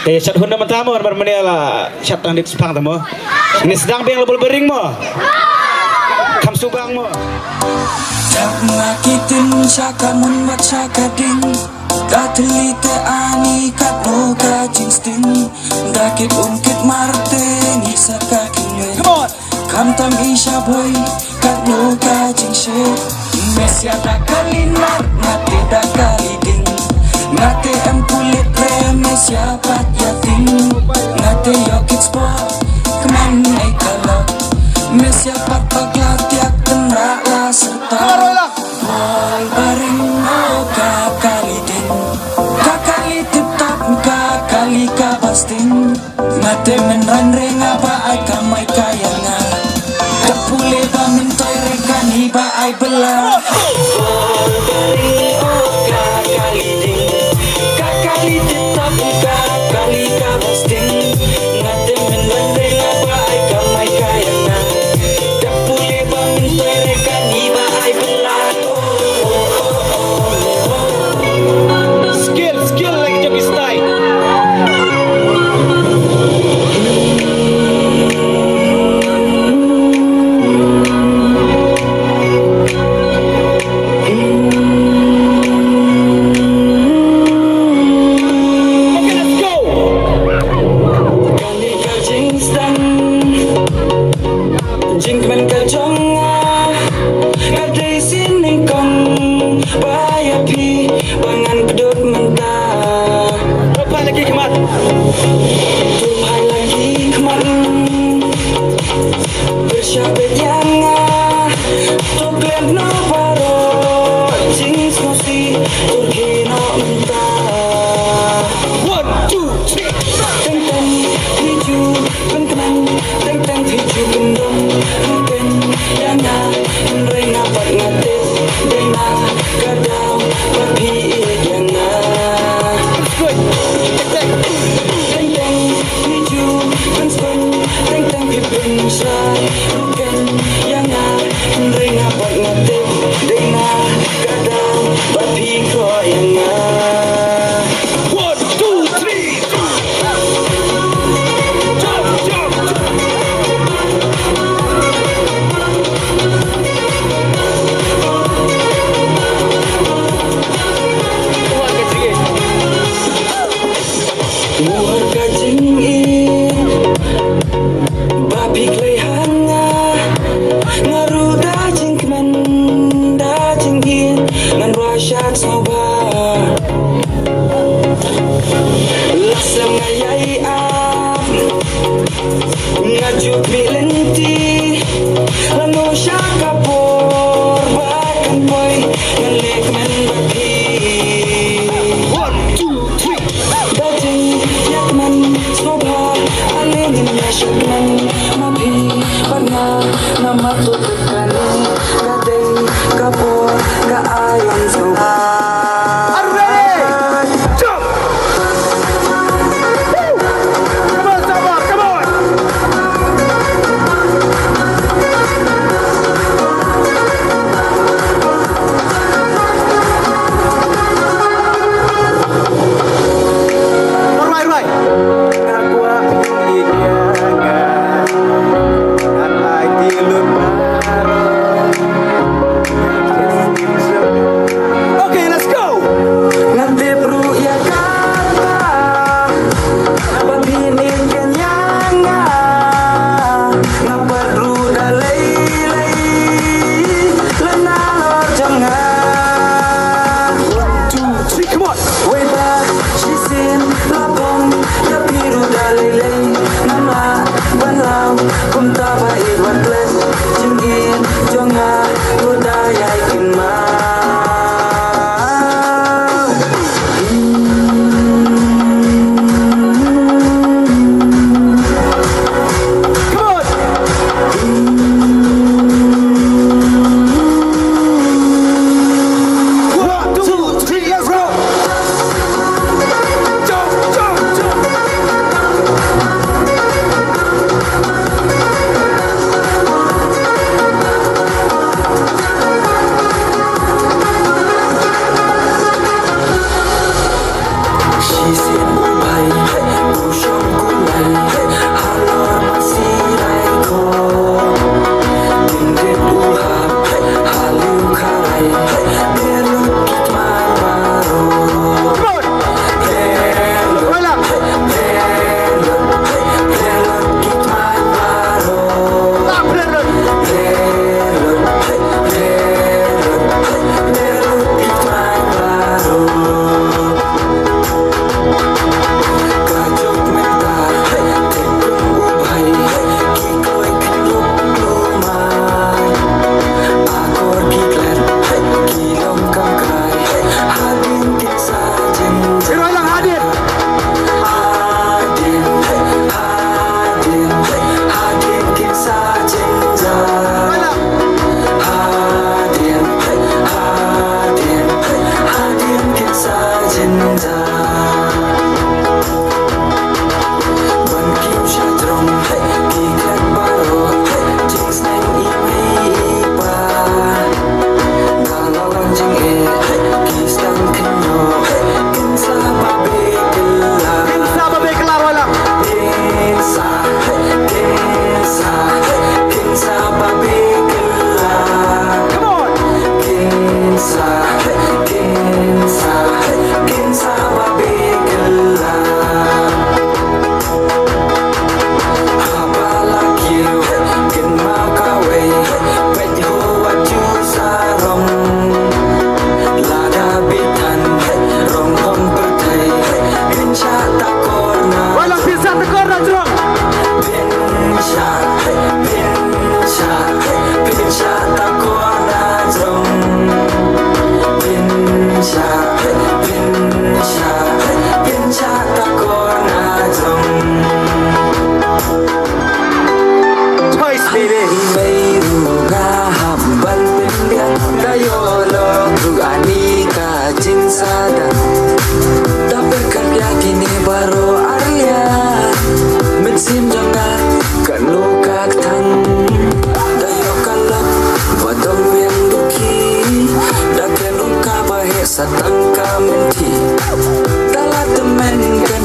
Syat Honda matamu bermeniala syat tang di sepang tamu. Ini sedang beng lebel bering mo. Kam subang mo. Tak ngakitin sakamun mat sakading. Katelite ani katno kajing sting. Dakit ungkit marten isa kakinwe. Kam tam isya boy katno kajing shit. Mesya takalinar ngati takaliding. Ngate empulit remes ya pat yatim. Ngate yokit sport keman ay kalak. Mes ya pat paglat yak tenra la serta. Boy bareng o kakalidin. Kakali tetap kakali kabastin. Ngate menran renga ba ay kamay kayanga. Kapule ba mintoy rekan hiba ay belah. Boy bareng o kakalidin. Kakali tetap kakali kabastin. Ngate menran renga ba ay kamay kayanga. Kapule ba mintoy rekan hiba ay belah. Skill lagi jadi style. Lupa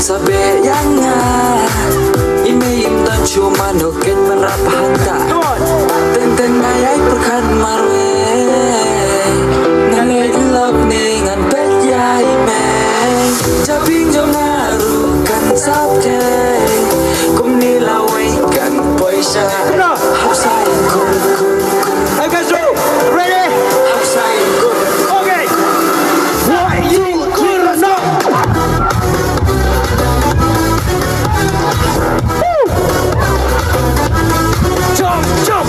sabi yang nga Imayim dan cuma nukin merapahanta Tentang ngayay perkan marwe Ngalay ilog ningan petyay me Japing jong ngarukan sabte Kum nilaway kan poisya Hapsayin kun Hey guys, ready? Hapsayin kun Okay. What you could not. Jump, jump.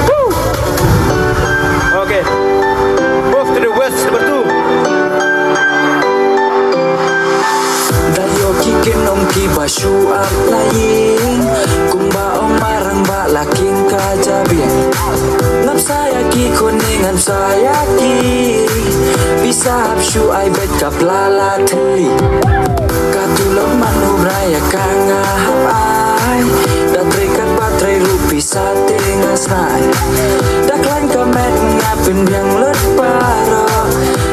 Woo. Okay. Move to the west, number 2. Dayo kikin om kibasyu at lain Kumba om marang ba laking kajabin Napsaya ki kuningan saya ki Bisa hapsyu ay bet kaplala teli Katulog manubraya kangahap ay Datrikat batray rupi sa tingas na Daklan kamet ngapin yang let paro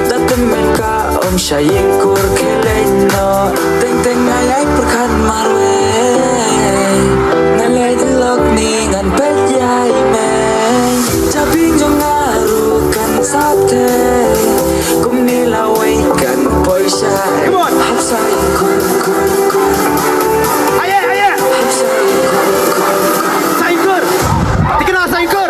Datemen ka om syaying kur keleno Teng-teng ngayay perkan marwe Ngalay dilog ningan petyay me Japing jong ngarukan sabte Kum nilaway kan poisya Come on. Hapsayin kun Aye, aye. Hapsayin kun Sangkur. Dikenal sangkur.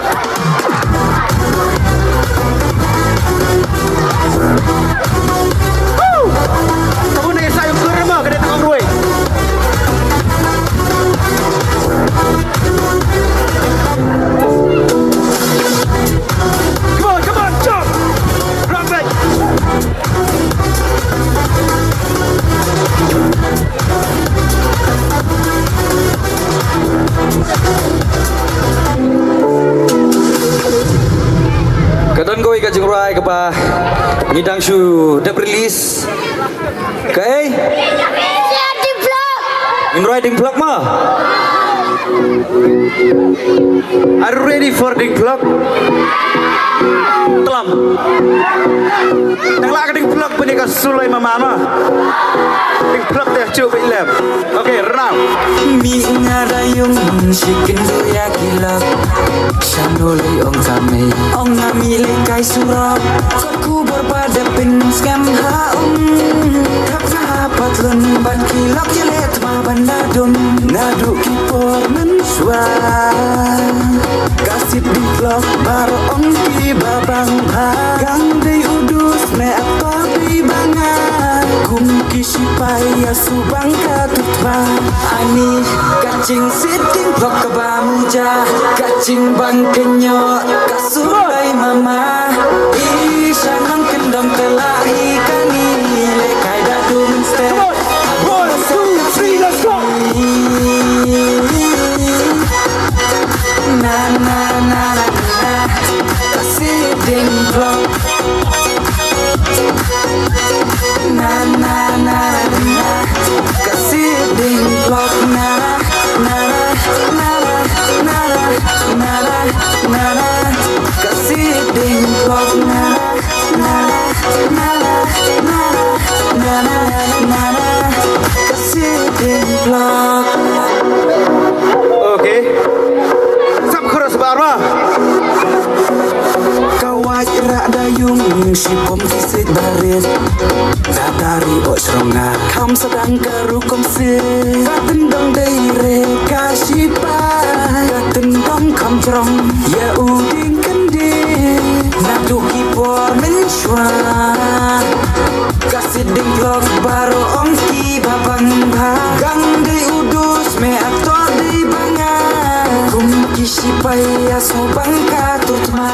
Woo. Kamu naik sangkur mah kena tengok ruai. Come on, jump. Run back. Kadon goi ka jingrai ka pa ngidang shu dep release kai in riding vlog ma Are you ready for the vlog? Telam. Tenglah ke the vlog punya ke Sulai Mama mah. The vlog teh coba ilem. Okay, renang. Mi ngadayung sikin doya kilap Sandolay ong kami Ong ngami lekay surap Kotku berpada pin skam haum Kap sahabat lemban kilap jelet ma bandadum Nadu kipor mensua Kasih di vlog baru ong ki babang Gang day udus me apa di bangan Kum kisipaya subang katutba Ani kacing siting vlog kebamuja Kacing bang kenyot kasulay mama Isya nang kendong telah ikani Lekay dadum step 1, 2, 3, let's go. Na na na na na Kasih ding vlog Na na na na Kasih ding vlog Na na na na na na na Kasih ding vlog Na na na na na Kasih ding vlog Okay. Sab keras barma. Kawat rak dayung si pom kisit barit Datari o sronga Kam sedang karukom si Katendong daire kasipa Katendong kam cerong Ya uding kendi Nadu kipor mensyua Kasih ding vlog baru ongki babang Gang di udus me aktor di bangan Kum kisipaya sobang katutma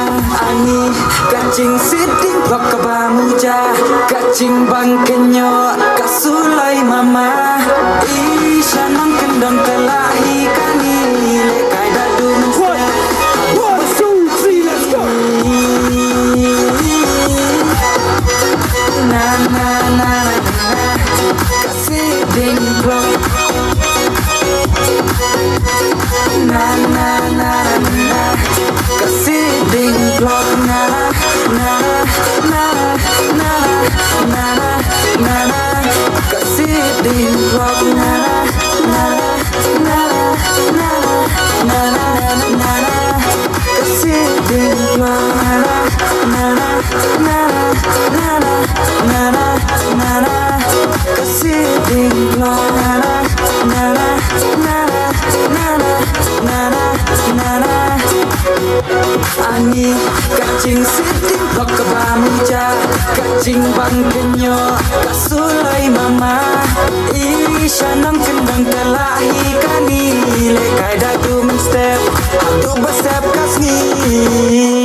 Ani kacing siting vlog kebamuja Kacing bang kenyo kasulay mama Isya nang kendong telah ikani Lekay dadum 1, 2, 3, let's go. Na na na na Kasih ding vlog Na na na na Ani kacing siting pok kebamuja kacing bang kenyo kasulai mama isya nang kendang telahi kani lekai dadu men step hatu besep kasni